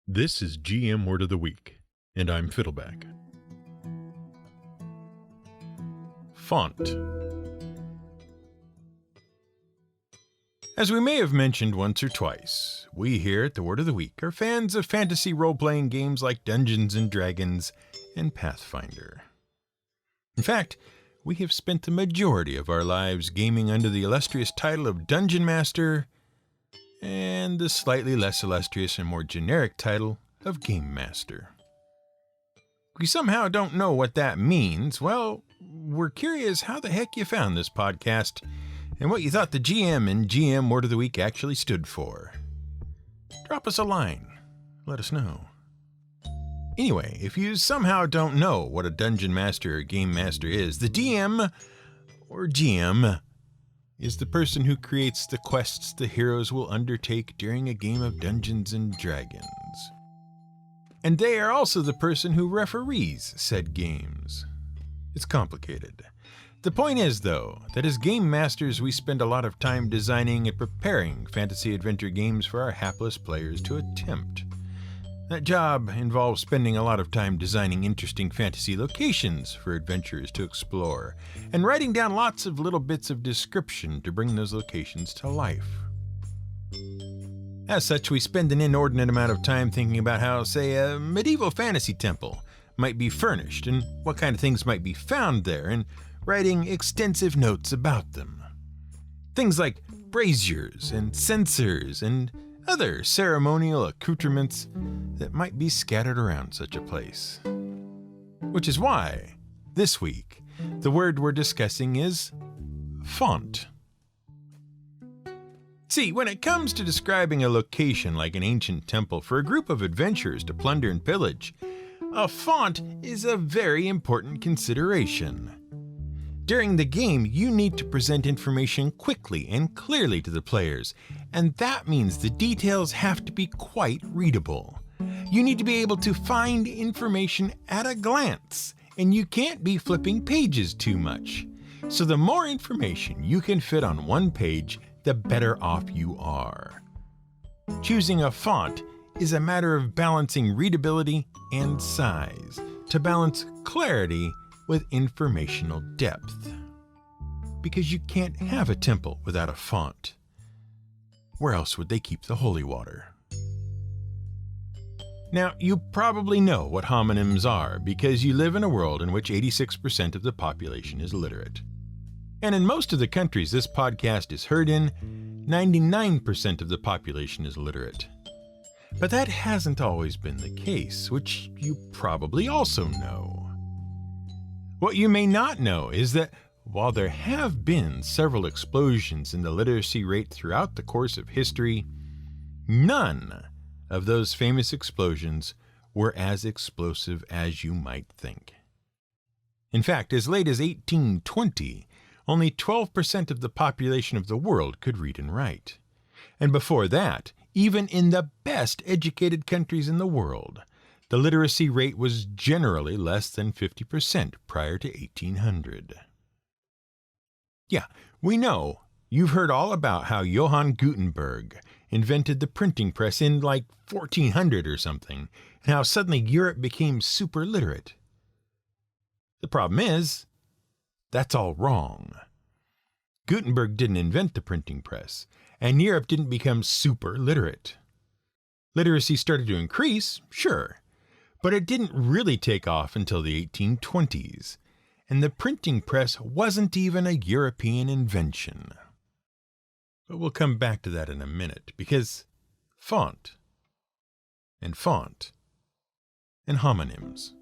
This is GM Word of the Week, and I'm Fiddleback. Font. As we may have mentioned once or twice, we here at the Word of the Week are fans of fantasy role-playing games like Dungeons & Dragons and Pathfinder. In fact, we have spent the majority of our lives gaming under the illustrious title of Dungeon Master and the slightly less illustrious and more generic title of Game Master. If you somehow don't know what that means, well, we're curious how the heck you found this podcast and what you thought the GM in GM Word of the Week actually stood for. Drop us a line. Let us know. Anyway, if you somehow don't know what a Dungeon Master or Game Master is, the DM, or GM, is the person who creates the quests the heroes will undertake during a game of Dungeons & Dragons. And they are also the person who referees said games. It's complicated. The point is, though, that as Game Masters we spend a lot of time designing and preparing fantasy adventure games for our hapless players to attempt. That job involves spending a lot of time designing interesting fantasy locations for adventurers to explore, and writing down lots of little bits of description to bring those locations to life. As such, we spend an inordinate amount of time thinking about how, say, a medieval fantasy temple might be furnished, and what kind of things might be found there, and writing extensive notes about them. Things like braziers and censers and other ceremonial accoutrements that might be scattered around such a place. Which is why, this week, the word we're discussing is font. See, when it comes to describing a location like an ancient temple for a group of adventurers to plunder and pillage, a font is a very important consideration. During the game, you need to present information quickly and clearly to the players, and that means the details have to be quite readable. You need to be able to find information at a glance, and you can't be flipping pages too much. So the more information you can fit on one page, the better off you are. Choosing a font is a matter of balancing readability and size to balance clarity with informational depth. Because you can't have a temple without a font. Where else would they keep the holy water? Now, you probably know what homonyms are because you live in a world in which 86% of the population is literate. And in most of the countries this podcast is heard in, 99% of the population is literate. But that hasn't always been the case, which you probably also know. What you may not know is that while there have been several explosions in the literacy rate throughout the course of history, none of those famous explosions were as explosive as you might think. In fact, as late as 1820, only 12% of the population of the world could read and write. And before that, even in the best educated countries in the world, the literacy rate was generally less than 50% prior to 1800. Yeah, we know you've heard all about how Johan Gutenberg invented the printing press in like 1400 or something, and how suddenly Europe became super literate. The problem is, that's all wrong. Gutenberg didn't invent the printing press, and Europe didn't become super literate. Literacy started to increase, sure, but it didn't really take off until the 1820s, and the printing press wasn't even a European invention. But we'll come back to that in a minute, because font, and homonyms.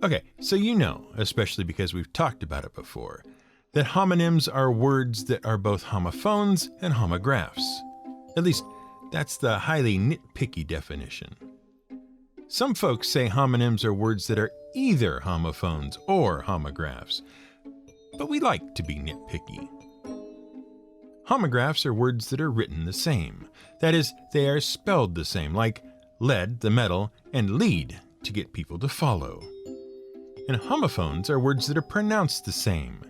Okay, so you know, especially because we've talked about it before, that homonyms are words that are both homophones and homographs. At least, that's the highly nitpicky definition. Some folks say homonyms are words that are either homophones or homographs, but we like to be nitpicky. Homographs are words that are written the same. That is, they are spelled the same, like lead, the metal, and lead, to get people to follow. And homophones are words that are pronounced the same.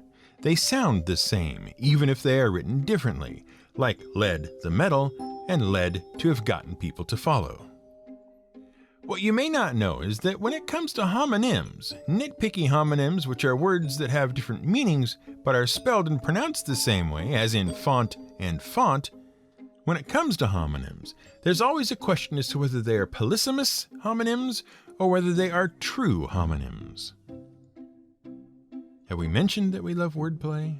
They sound the same, even if they are written differently, like lead, the metal, and led to have gotten people to follow. What you may not know is that when it comes to homonyms, nitpicky homonyms, which are words that have different meanings but are spelled and pronounced the same way, as in font and font, when it comes to homonyms, there's always a question as to whether they are polysemous homonyms or whether they are true homonyms. Have we mentioned that we love wordplay?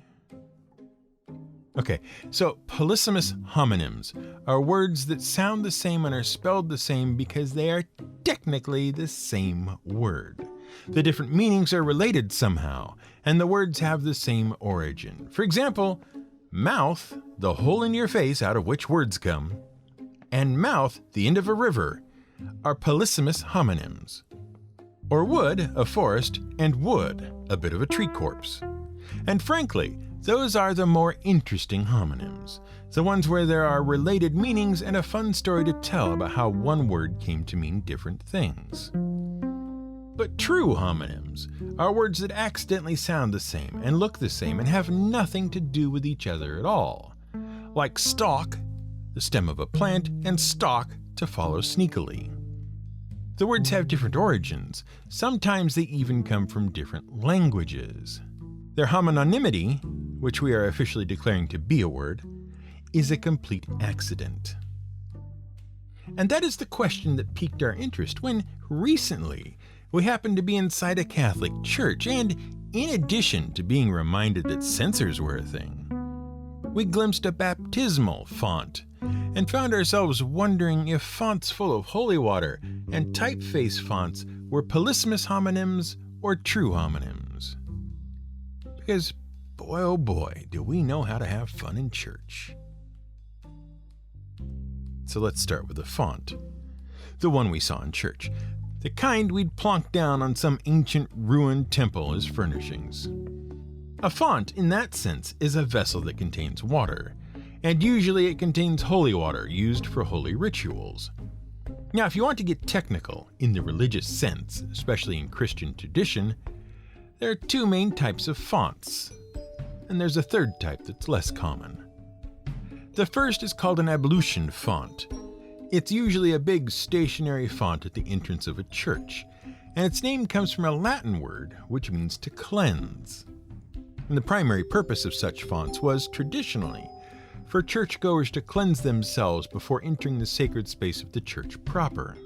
Okay, so polysemous homonyms are words that sound the same and are spelled the same because they are technically the same word. The different meanings are related somehow, and the words have the same origin. For example, mouth, the hole in your face out of which words come, and mouth, the end of a river, are polysemous homonyms. Or wood, a forest, and wood, a bit of a tree corpse. And frankly, those are the more interesting homonyms, the ones where there are related meanings and a fun story to tell about how one word came to mean different things. But true homonyms are words that accidentally sound the same and look the same and have nothing to do with each other at all, like stalk, the stem of a plant, and stalk, to follow sneakily. The words have different origins. Sometimes they even come from different languages. Their homonymity, which we are officially declaring to be a word, is a complete accident. And that is the question that piqued our interest when, recently, we happened to be inside a Catholic church, and in addition to being reminded that censors were a thing, we glimpsed a baptismal font and found ourselves wondering if fonts full of holy water and typeface fonts were polysemous homonyms or true homonyms. Because, boy oh boy, do we know how to have fun in church. So let's start with the font. The one we saw in church. The kind we'd plonk down on some ancient ruined temple as furnishings. A font, in that sense, is a vessel that contains water, and usually it contains holy water used for holy rituals. Now, if you want to get technical, in the religious sense, especially in Christian tradition, there are two main types of fonts, and there's a third type that's less common. The first is called an Ablution Font. It's usually a big stationary font at the entrance of a church, and its name comes from a Latin word which means to cleanse. And the primary purpose of such fonts was, traditionally, for churchgoers to cleanse themselves before entering the sacred space of the church proper.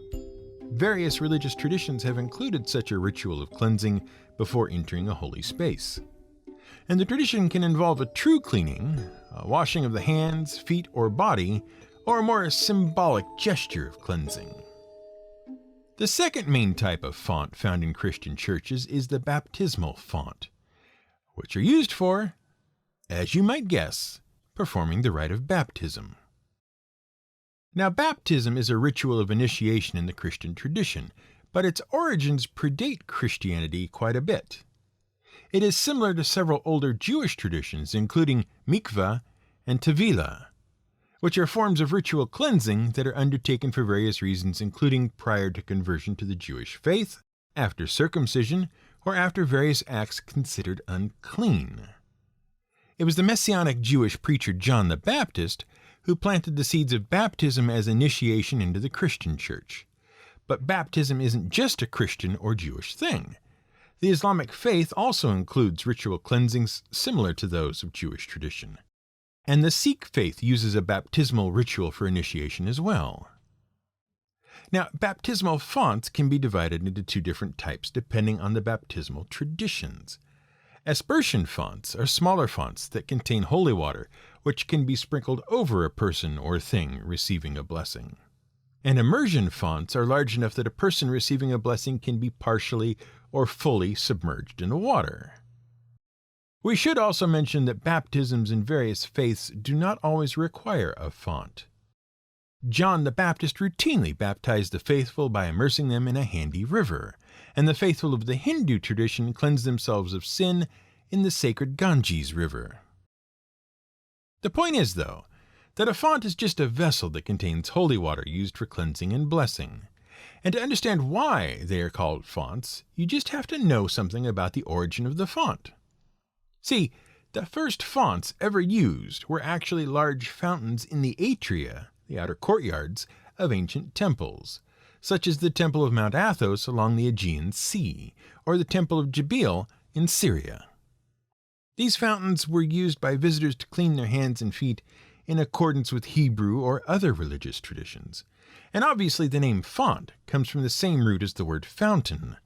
Various religious traditions have included such a ritual of cleansing before entering a holy space. And the tradition can involve a true cleaning, a washing of the hands, feet, or body, or a more symbolic gesture of cleansing. The second main type of font found in Christian churches is the baptismal font, which are used for, as you might guess, performing the rite of baptism. Now, baptism is a ritual of initiation in the Christian tradition, but its origins predate Christianity quite a bit. It is similar to several older Jewish traditions, including mikveh and tevilah, which are forms of ritual cleansing that are undertaken for various reasons, including prior to conversion to the Jewish faith, after circumcision, or after various acts considered unclean. It was the Messianic Jewish preacher John the Baptist who planted the seeds of baptism as initiation into the Christian church. But baptism isn't just a Christian or Jewish thing. The Islamic faith also includes ritual cleansings similar to those of Jewish tradition. And the Sikh faith uses a baptismal ritual for initiation as well. Now, baptismal fonts can be divided into two different types depending on the baptismal traditions. Aspersion fonts are smaller fonts that contain holy water, which can be sprinkled over a person or thing receiving a blessing. And immersion fonts are large enough that a person receiving a blessing can be partially or fully submerged in the water. We should also mention that baptisms in various faiths do not always require a font. John the Baptist routinely baptized the faithful by immersing them in a handy river, and the faithful of the Hindu tradition cleansed themselves of sin in the sacred Ganges River. The point is, though, that a font is just a vessel that contains holy water used for cleansing and blessing. And to understand why they are called fonts, you just have to know something about the origin of the font. See, the first fonts ever used were actually large fountains in the atria the outer courtyards, of ancient temples, such as the Temple of Mount Athos along the Aegean Sea, or the Temple of Jabil in Syria. These fountains were used by visitors to clean their hands and feet in accordance with Hebrew or other religious traditions. And obviously the name font comes from the same root as the word fountain,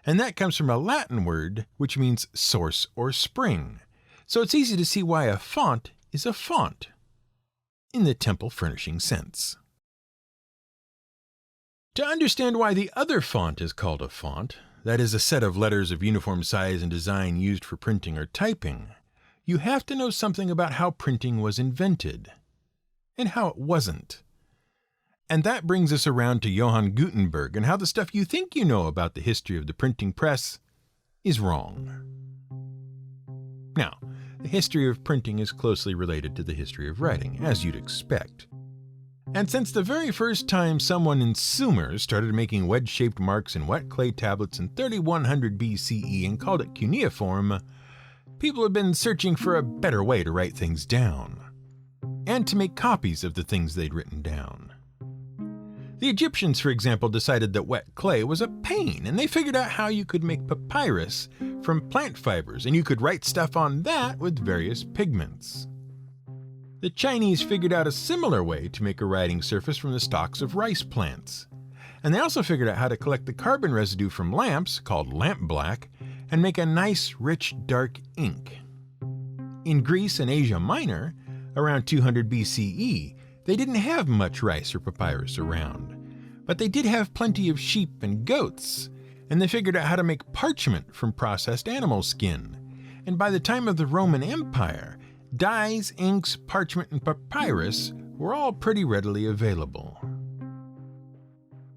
and that comes from a Latin word which means source or spring. So it's easy to see why a font is a font, in the temple furnishing sense. To understand why the other font is called a font, that is a set of letters of uniform size and design used for printing or typing, you have to know something about how printing was invented, and how it wasn't. And that brings us around to Johan Gutenberg and how the stuff you think you know about the history of the printing press is wrong. Now, the history of printing is closely related to the history of writing, as you'd expect. And since the very first time someone in Sumer started making wedge-shaped marks in wet clay tablets in 3100 BCE and called it cuneiform, people have been searching for a better way to write things down, and to make copies of the things they'd written down. The Egyptians, for example, decided that wet clay was a pain, and they figured out how you could make papyrus from plant fibers, and you could write stuff on that with various pigments. The Chinese figured out a similar way to make a writing surface from the stalks of rice plants. And they also figured out how to collect the carbon residue from lamps, called lamp black, and make a nice, rich, dark ink. In Greece and Asia Minor, around 200 BCE, they didn't have much rice or papyrus around, but they did have plenty of sheep and goats, and they figured out how to make parchment from processed animal skin. And by the time of the Roman Empire, dyes, inks, parchment, and papyrus were all pretty readily available.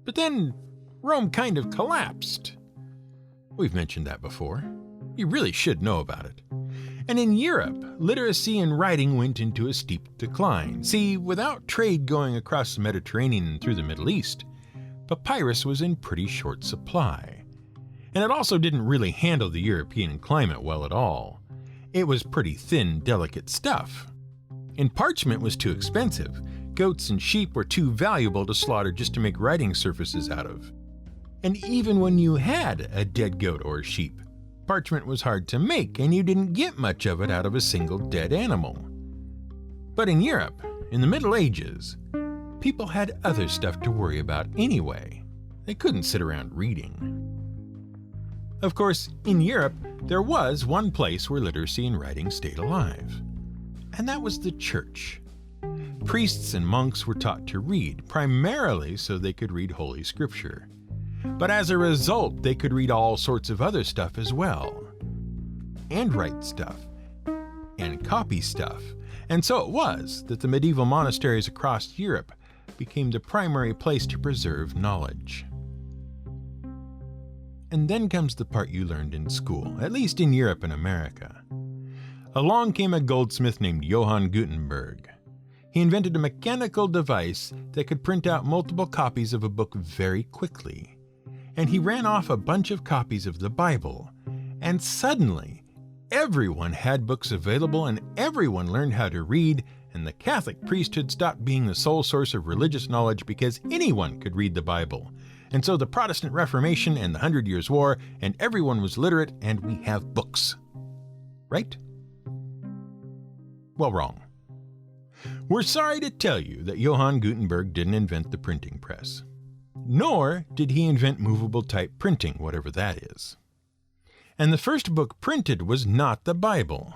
But then Rome kind of collapsed. We've mentioned that before. You really should know about it. And in Europe, literacy in writing went into a steep decline. See, without trade going across the Mediterranean and through the Middle East, papyrus was in pretty short supply. And it also didn't really handle the European climate well at all. It was pretty thin, delicate stuff. And parchment was too expensive. Goats and sheep were too valuable to slaughter just to make writing surfaces out of. And even when you had a dead goat or sheep, parchment was hard to make, and you didn't get much of it out of a single dead animal. But in Europe, in the Middle Ages, people had other stuff to worry about anyway. They couldn't sit around reading. Of course, in Europe, there was one place where literacy and writing stayed alive, and that was the church. Priests and monks were taught to read, primarily so they could read Holy Scripture. But as a result, they could read all sorts of other stuff as well, and write stuff, and copy stuff. And so it was that the medieval monasteries across Europe became the primary place to preserve knowledge. And then comes the part you learned in school, at least in Europe and America. Along came a goldsmith named Johan Gutenberg. He invented a mechanical device that could print out multiple copies of a book very quickly. And he ran off a bunch of copies of the Bible. And suddenly, everyone had books available and everyone learned how to read, and the Catholic priesthood stopped being the sole source of religious knowledge because anyone could read the Bible. And so the Protestant Reformation and the 100 Years' War, and everyone was literate, and we have books. Right? Well, wrong. We're sorry to tell you that Johann Gutenberg didn't invent the printing press. Nor did he invent movable type printing, whatever that is. And the first book printed was not the Bible.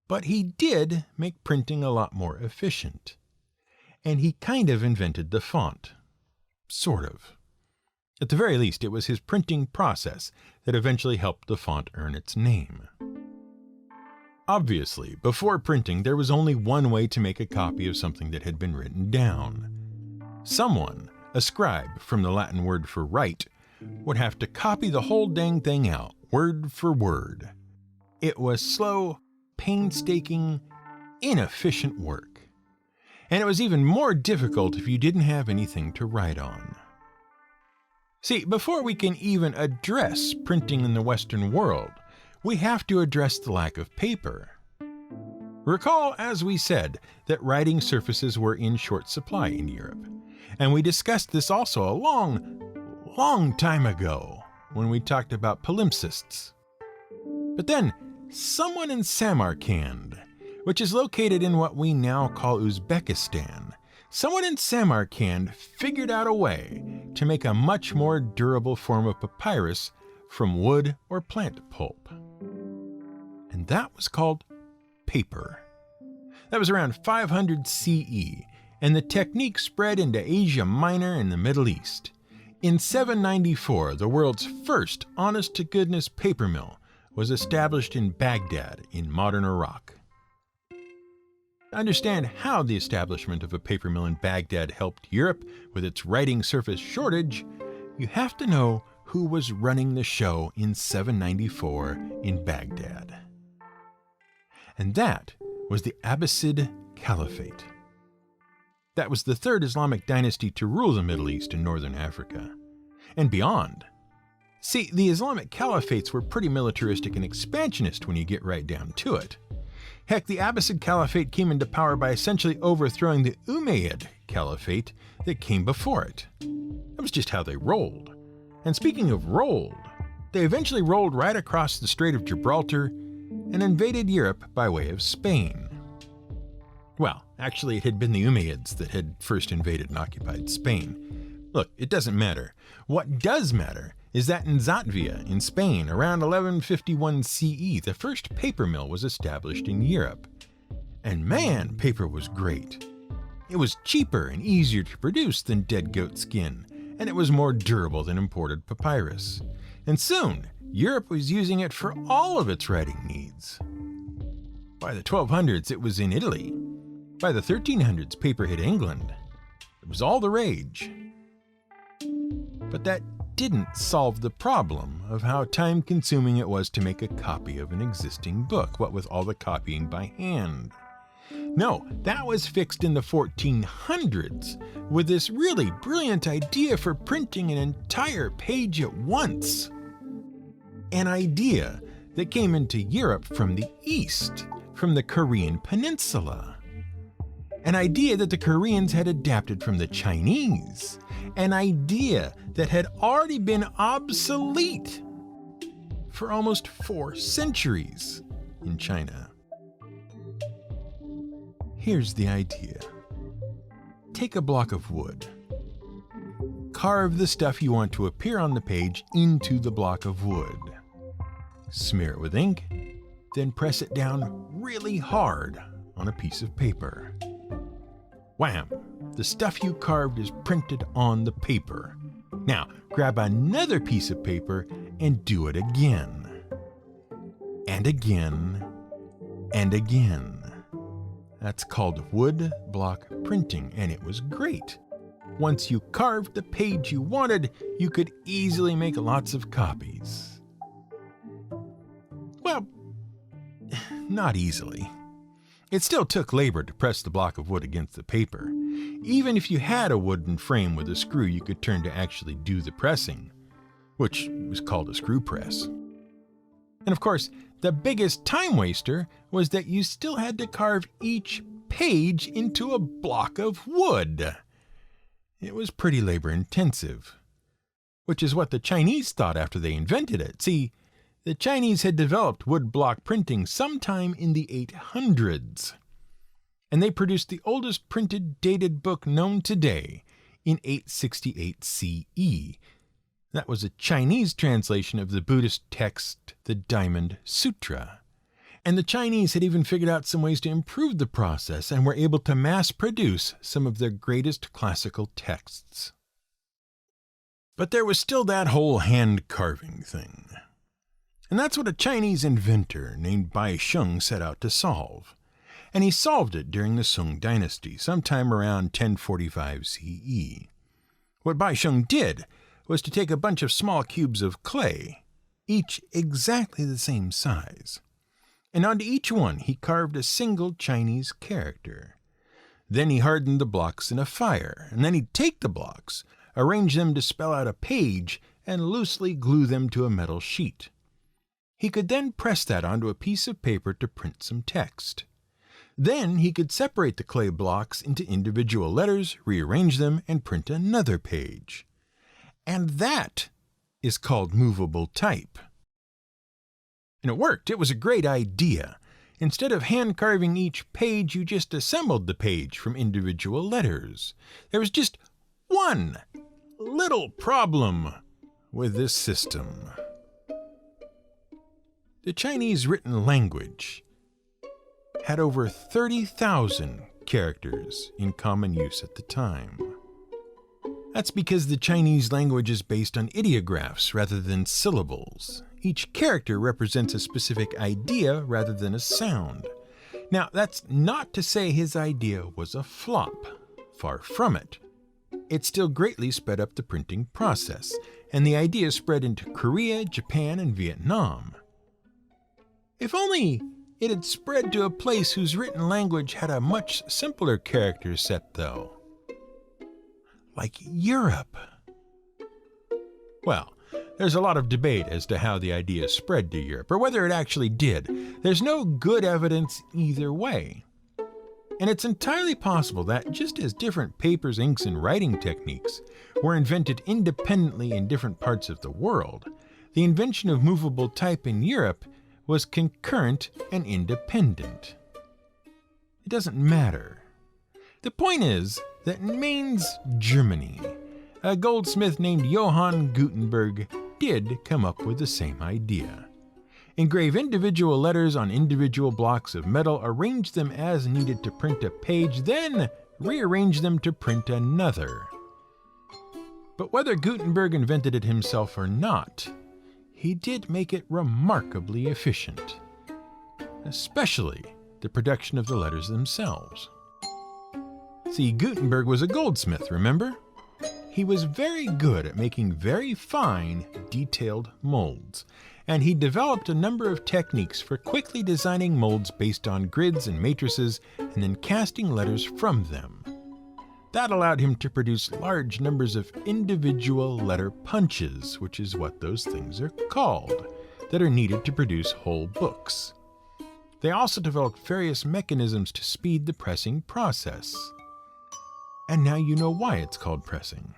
But he did make printing a lot more efficient. And he kind of invented the font. Sort of. At the very least, it was his printing process that eventually helped the font earn its name. Obviously, before printing, there was only one way to make a copy of something that had been written down. Someone, a scribe from the Latin word for write, would have to copy the whole dang thing out, word for word. It was slow, painstaking, inefficient work. And it was even more difficult if you didn't have anything to write on. See, before we can even address printing in the Western world, we have to address the lack of paper. Recall, as we said, that writing surfaces were in short supply in Europe. And we discussed this also a long time ago when we talked about palimpsests. But then, someone in Samarkand, which is located in what we now call Uzbekistan, someone in Samarkand figured out a way to make a much more durable form of papyrus from wood or plant pulp. And that was called paper. That was around 500 CE, and the technique spread into Asia Minor and the Middle East. In 794, the world's first honest-to-goodness paper mill was established in Baghdad in modern Iraq. To understand how the establishment of a paper mill in Baghdad helped Europe with its writing surface shortage, you have to know who was running the show in 794 in Baghdad. And that was the Abbasid Caliphate. That was the third Islamic dynasty to rule the Middle East and Northern Africa, and beyond. See, the Islamic caliphates were pretty militaristic and expansionist when you get right down to it. Heck, the Abbasid Caliphate came into power by essentially overthrowing the Umayyad Caliphate that came before it. That was just how they rolled. And speaking of rolled, they eventually rolled right across the Strait of Gibraltar and invaded Europe by way of Spain. Well, actually, it had been the Umayyads that had first invaded and occupied Spain. Look, it doesn't matter. What does matter is that in Zatvia, in Spain, around 1151 CE, the first paper mill was established in Europe. And man, paper was great. It was cheaper and easier to produce than dead goat skin, and it was more durable than imported papyrus. And soon, Europe was using it for all of its writing needs. By the 1200s, it was in Italy. By the 1300s, paper hit England. It was all the rage. But that didn't solve the problem of how time-consuming it was to make a copy of an existing book, what with all the copying by hand. No, that was fixed in the 1400s with this really brilliant idea for printing an entire page at once. An idea that came into Europe from the East, from the Korean peninsula. An idea that the Koreans had adapted from the Chinese. An idea that had already been obsolete for almost 4 centuries in China. Here's the idea. Take a block of wood. Carve the stuff you want to appear on the page into the block of wood. Smear it with ink, then press it down really hard on a piece of paper. Wham! The stuff you carved is printed on the paper. Now, grab another piece of paper and do it again. And again. And again. That's called wood block printing, and it was great. Once you carved the page you wanted, you could easily make lots of copies. Well, not easily. It still took labor to press the block of wood against the paper. Even if you had a wooden frame with a screw you could turn to actually do the pressing, which was called a screw press. And of course, the biggest time waster was that you still had to carve each page into a block of wood. It was pretty labor intensive, which is what the Chinese thought after they invented it. See, the Chinese had developed wood block printing sometime in the 800s, and they produced the oldest printed dated book known today in 868 CE. That was a Chinese translation of the Buddhist text, the Diamond Sutra. And the Chinese had even figured out some ways to improve the process and were able to mass produce some of their greatest classical texts. But there was still that whole hand carving thing. And that's what a Chinese inventor named Bai Sheng set out to solve. And he solved it during the Sung Dynasty, sometime around 1045 CE. What Bai Sheng did was to take a bunch of small cubes of clay, each exactly the same size, and onto each one he carved a single Chinese character. Then he hardened the blocks in a fire, and then he'd take the blocks, arrange them to spell out a page, and loosely glue them to a metal sheet. He could then press that onto a piece of paper to print some text. Then he could separate the clay blocks into individual letters, rearrange them, and print another page. And that is called movable type. And it worked. It was a great idea. Instead of hand-carving each page, you just assembled the page from individual letters. There was just one little problem with this system. The Chinese written language had over 30,000 characters in common use at the time. That's because the Chinese language is based on ideographs rather than syllables. Each character represents a specific idea rather than a sound. Now, that's not to say his idea was a flop. Far from it. It still greatly sped up the printing process, and the idea spread into Korea, Japan, and Vietnam. If only it had spread to a place whose written language had a much simpler character set, though. Like Europe. Well, there's a lot of debate as to how the idea spread to Europe, or whether it actually did. There's no good evidence either way. And it's entirely possible that, just as different papers, inks, and writing techniques were invented independently in different parts of the world, the invention of movable type in Europe was concurrent and independent. It doesn't matter. The point is that in Mainz, Germany, a goldsmith named Johan Gutenberg did come up with the same idea. Engrave individual letters on individual blocks of metal, arrange them as needed to print a page, then rearrange them to print another. But whether Gutenberg invented it himself or not, he did make it remarkably efficient, especially the production of the letters themselves. See, Gutenberg was a goldsmith, remember? He was very good at making very fine, detailed molds, and he developed a number of techniques for quickly designing molds based on grids and matrices and then casting letters from them. That allowed him to produce large numbers of individual letter punches, which is what those things are called, that are needed to produce whole books. They also developed various mechanisms to speed the pressing process. And now you know why it's called pressing.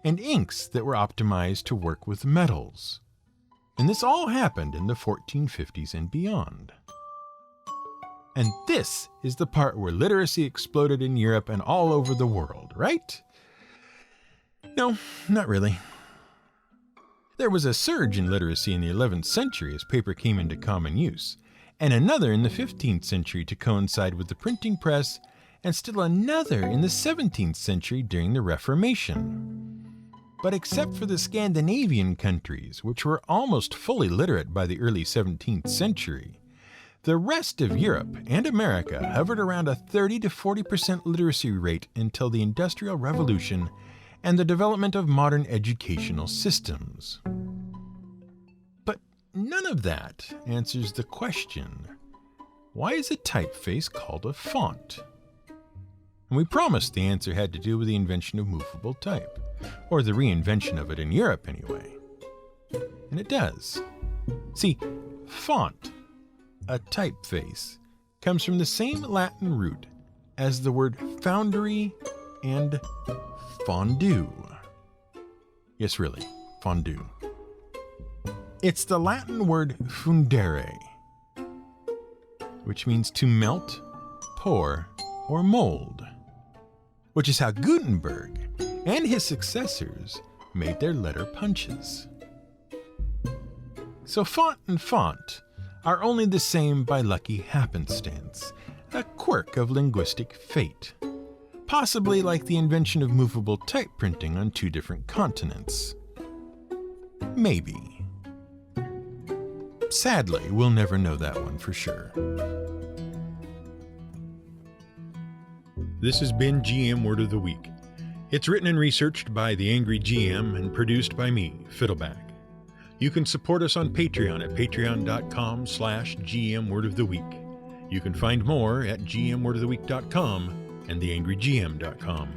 And inks that were optimized to work with metals. And this all happened in the 1450s and beyond. And this is the part where literacy exploded in Europe and all over the world, right? No, not really. There was a surge in literacy in the 11th century as paper came into common use, and another in the 15th century to coincide with the printing press, and still another in the 17th century during the Reformation. But except for the Scandinavian countries, which were almost fully literate by the early 17th century, the rest of Europe and America hovered around a 30 to 40% literacy rate until the Industrial Revolution and the development of modern educational systems. But none of that answers the question, why is a typeface called a font? And we promised the answer had to do with the invention of movable type, or the reinvention of it in Europe anyway. And it does. See, font, a typeface, comes from the same Latin root as the word foundry and fondue. Yes, really, fondue. It's the Latin word fundere, which means to melt, pour, or mold, which is how Gutenberg and his successors made their letter punches. So font and font are only the same by lucky happenstance, a quirk of linguistic fate, possibly like the invention of movable type printing on two different continents. Maybe. Sadly, we'll never know that one for sure. This has been GM Word of the Week. It's written and researched by The Angry GM and produced by me, Fiddleback. You can support us on Patreon at patreon.com/GM Word of the Week. You can find more at gmwordoftheweek.com and theangrygm.com.